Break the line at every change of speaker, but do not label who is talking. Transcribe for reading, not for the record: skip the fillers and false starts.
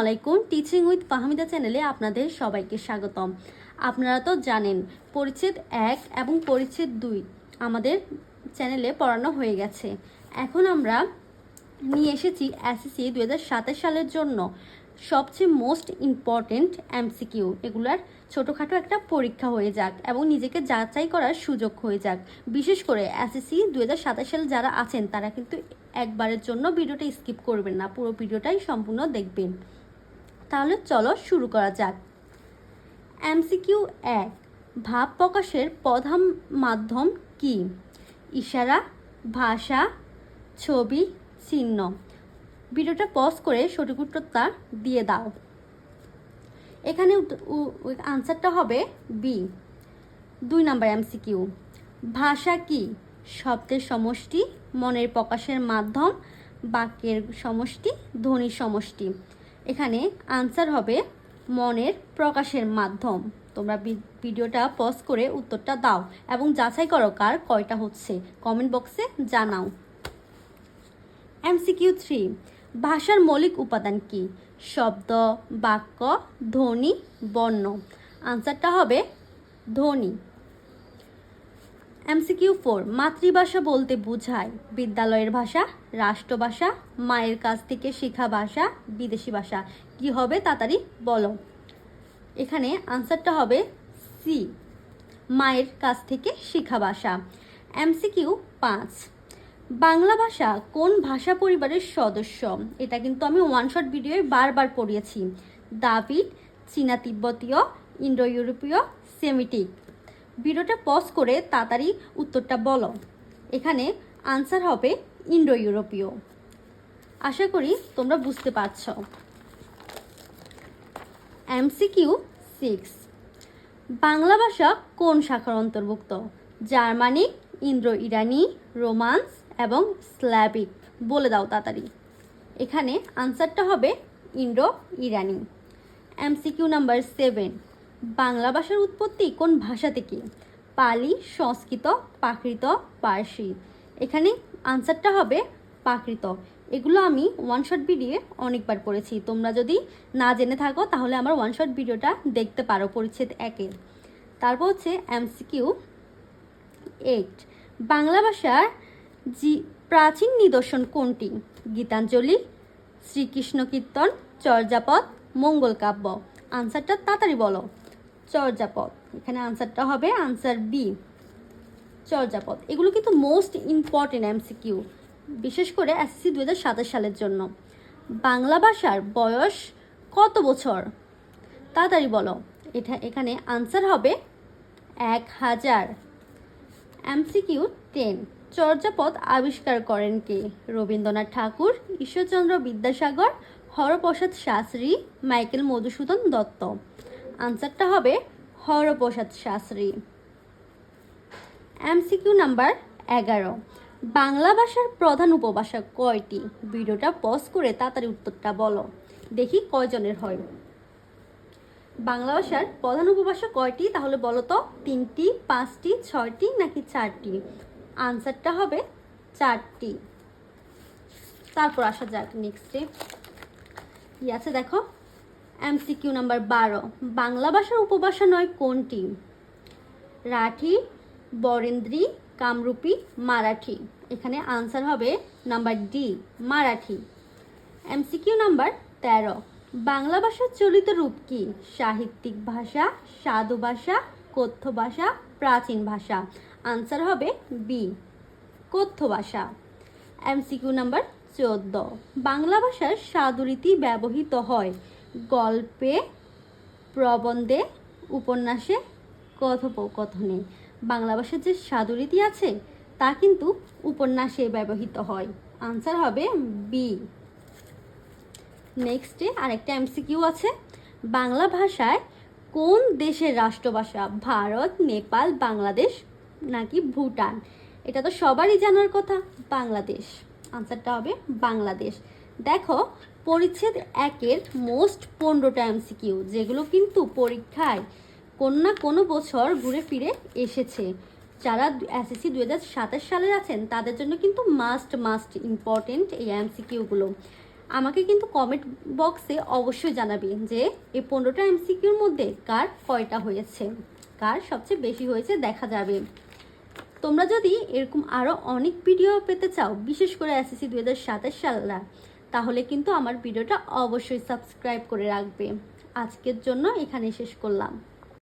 আলাইকুম teaching with Fahmida চ্যানেলে আপনাদের সবাইকে স্বাগতম। আপনারা তো জানেন পরিচ্ছেদ 1 এবং পরিচ্ছেদ 2 আমাদের চ্যানেলে পড়ানো হয়ে গেছে। এখন আমরা নিয়ে এসেছি এসএসসি 2027 সালের জন্য সবচেয়ে মোস্ট ইম্পর্টেন্ট এমসিকিউ। এগুলার ছোটোখাটো একটা পরীক্ষা হয়ে যাক এবং নিজেকে যাচাই করার সুযোগ হয়ে যাক। বিশেষ করে এসএসসি 2027 সালে যারা আছেন তারা কিন্তু একবারের জন্য ভিডিওটা স্কিপ করবেন না, পুরো ভিডিওটাই সম্পূর্ণ দেখবেন। তাহলে চলো শুরু করা যাক। এমসিকিউ 1, ভাব প্রকাশের প্রধান মাধ্যম কি? ইশারা, ভাষা, ছবি, চিহ্ন। ভিডিওটা পজ করে সঠিক উত্তরটা দিয়ে দাও। এখানে আনসারটা হবে বি। 2 নাম্বার এমসিকিউ, ভাষা কি? শব্দের সমষ্টি, মনের প্রকাশের মাধ্যম, বাক্যের সমষ্টি, ধ্বনির সমষ্টি। এখানে আনসার হবে মনের প্রকাশের মাধ্যম। তোমরা ভিডিওটা পজ করে উত্তরটা দাও এবং যাচাই করো কার কয়টা হচ্ছে, কমেন্ট বক্সে জানাও। এমসিকিউ 3, ভাষার মৌলিক উপাদান কি? শব্দ, বাক্য, ধ্বনি, বর্ণ। আনসারটা হবে ধ্বনি। এমসিকিউ 4, মাতৃভাষা বলতে বোঝায় বিদ্যালয়ের ভাষা, রাষ্ট্রভাষা, মায়ের কাছ থেকে শেখা ভাষা, বিদেশি ভাষা। কি হবে তাড়াতাড়ি বলো। এখানে আনসারটা হবে সি, মায়ের কাছ থেকে শেখা ভাষা। এমসিকিউ 5, বাংলা ভাষা কোন ভাষা পরিবারের সদস্য? এটা কিন্তু আমি ওয়ান শট ভিডিওয়ে বারবার পড়িয়েছি। দ্রাবিড়, চীনা তিব্বতীয়, ইন্ডো ইউরোপীয়, সেমিটিক। ভিডিওটা পজ করে তাড়াতাড়ি উত্তরটা বলো। এখানে আনসার হবে ইন্ডো ইউরোপীয়। আশা করি তোমরা বুঝতে পারছ। এমসিকিউ 6, বাংলা ভাষা কোন শাখার অন্তর্ভুক্ত? জার্মানিক, ইন্ডো ইরানি, রোমান্স এবং স্ল্যাভিক। বলে দাও তাড়াতাড়ি। এখানে আনসারটা হবে ইন্ডো ইরানি। এমসিকিউ নাম্বার 7, বাংলা ভাষার উৎপত্তি কোন ভাষা থেকে? পালি, সংস্কৃত, প্রাকৃত, পার্সি। এখানে আনসারটা হবে প্রাকৃত। এগুলো আমি ওয়ান শট ভিডিও অনেকবার পড়েছি। তোমরা যদি না জেনে থাকো তাহলে আমার ওয়ান শট ভিডিওটা দেখতে পারো পরিচ্ছেদ 1-এর। তারপর হচ্ছে এমসিকিউ 8, বাংলা ভাষার প্রাচীন নিদর্শন কোনটি? গীতাঞ্জলি, শ্রীকৃষ্ণ কীর্তন, চর্যাপদ, মঙ্গল কাব্য। আনসারটা তাড়াতাড়ি বলো। চর্যাপদ। এখানে আনসারটা হবে আনসার বি, চর্যাপদ। এগুলো কিন্তু মোস্ট ইম্পর্টেন্ট এমসিকিউ, বিশেষ করে এসএসসি 2027 সালের জন্য। বাংলা ভাষার বয়স কত বছর? তাড়াতাড়ি বলো। এখানে আনসার হবে 1000। এমসিকিউ 10, চর্যাপদ আবিষ্কার করেন কে? রবীন্দ্রনাথ ঠাকুর, ঈশ্বরচন্দ্র বিদ্যাসাগর, হরপ্রসাদ শাস্ত্রী, মাইকেল মধুসূদন দত্ত। আনসারটা হবে হরপ্রসাদ শাস্ত্রী। এমসিকিউ নাম্বার 11, বাংলা ভাষার প্রধান উপভাষা কয়টি? ভিডিওটা পজ করে তাড়াতাড়ি উত্তরটা বলো, দেখি কয়জনের হয়। বাংলা ভাষার প্রধান উপভাষা কয়টি? তাহলে বলো তো, 3টি, 5টি, 6টি নাকি 4টি? আনসারটা হবে 4টি। তারপর আসা যাক নেক্সটে কি আছে দেখো। এমসিকিউ নাম্বার 12, বাংলা ভাষার উপভাষা নয় কোনটি? রাঠি, বরেন্দ্রী, কামরূপী, মারাঠি। এখানে আনসার হবে number D, Marathi. MCQ number 13, Bangla ভাষার চলিত রূপ কি? সাহিত্যিক ভাষা, সাধু ভাষা, কথ্য ভাষা, প্রাচীন ভাষা। আনসার হবে বি, কথ্য ভাষা। এমসিকিউ নাম্বার 14, বাংলা ভাষার সাধুরীতি ব্যবহৃত হয় গল্পে, প্রবন্ধে, উপন্যাসে, কথোপকথনে। বাংলা ভাষার যে সাধুরীতি আছে তা কিন্তু উপন্যাসে ব্যবহৃত হয়। আনসার হবে বি। নেক্সটে আরেকটা এমসিকিউ আছে, বাংলা ভাষায় কোন দেশের রাষ্ট্রভাষা? ভারত, নেপাল, বাংলাদেশ নাকি ভুটান? এটা তো সবারই জানার কথা, বাংলাদেশ। আনসারটা হবে বাংলাদেশ। দেখো পরিচ্ছেদ 1-এর মোস্ট 15টা এমসিকিউ, যেগুলো কিন্তু পরীক্ষায় কোনো না কোনো বছর ঘুরে ফিরে এসেছে। যারা এসএসসি 2027 সালের আছেন তাদের জন্য কিন্তু মাস্ট ইম্পর্টেন্ট এই এমসিকিউগুলো। আমাকে কিন্তু কমেন্ট বক্সে অবশ্যই জানাবে যে এই 15টা এমসিকিউর মধ্যে কার কয়টা হয়েছে, কার সবচেয়ে বেশি হয়েছে দেখা যাবে। তোমরা যদি এরকম আরও অনেক ভিডিও পেতে চাও, বিশেষ করে এসএসসি 2027 সালরা, তাহলে কিন্তু আমার ভিডিওটা অবশ্যই সাবস্ক্রাইব করে রাখবে। আজকের জন্য এখানেই শেষ করলাম।